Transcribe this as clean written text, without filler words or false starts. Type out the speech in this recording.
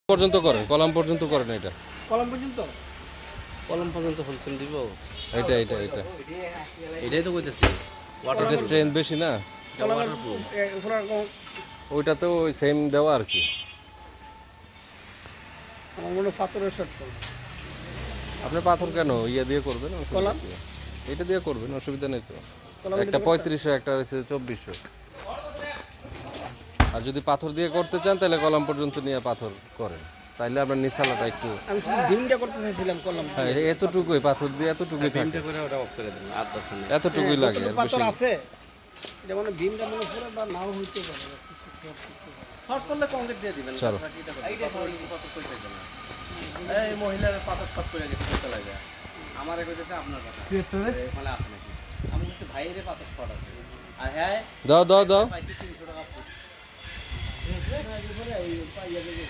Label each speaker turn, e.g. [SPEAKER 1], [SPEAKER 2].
[SPEAKER 1] পর্যন্ত করেন, কলাম পর্যন্ত করেন এটা।
[SPEAKER 2] কলম পর্যন্ত
[SPEAKER 3] হোলসেল দিব।
[SPEAKER 1] এটা এটা এটা
[SPEAKER 3] এটাই তো কইতেছি।
[SPEAKER 1] এটা স্ট্রেংথ বেশি না,
[SPEAKER 2] কলমের উপরে
[SPEAKER 1] ওইটাতে ওই সেম দেওয়া আর কি।
[SPEAKER 2] আমার মনে হয় পাথরের শর্ট
[SPEAKER 1] আপনি পাথর কেন ইয়ে দিয়ে করবেন,
[SPEAKER 2] কলাম?
[SPEAKER 1] এটা দিয়ে করবেন, অসুবিধা নেই তো।
[SPEAKER 2] কলম
[SPEAKER 1] একটা 3500, একটা হচ্ছে 2400। আর যদি পাথর দিয়ে করতে চান তাহলে কলাম পর্যন্ত নিয়ে পাথর করেন, তাইলে আপনার নিসালাটা একটু।
[SPEAKER 2] আমি শুধু বিমটা করতে চাইছিলাম কলম।
[SPEAKER 1] হ্যাঁ, এতটুকুই পাথর দিয়ে এতটুকুই থাকে,
[SPEAKER 3] তিনটে করে ওটা অফ করে দেন, আর দরকার নেই।
[SPEAKER 1] এতটুকুই লাগে, এর
[SPEAKER 2] পাথর
[SPEAKER 1] বেশি।
[SPEAKER 2] আছে যেমন বিমটা মনে করে বা নাও হইতে পারে।
[SPEAKER 3] শর্ট করলে কংক্রিট দিয়ে দিবেন।
[SPEAKER 1] চলো।
[SPEAKER 3] পাথর কই পাইবেন না। এই মহিলার পাথর শর্ট করে গেছে, চলে যায়। আমারে কইতেছে আপনার কথা। মানে আছে নাকি? আমি বলছি ভাইয়ের পাথর শর্ট আছে। আর হ্যাঁ
[SPEAKER 1] দাও দাও দাও।
[SPEAKER 3] পাইছি 300 টাকা ফুট।
[SPEAKER 2] এই পাইয়া দেবে।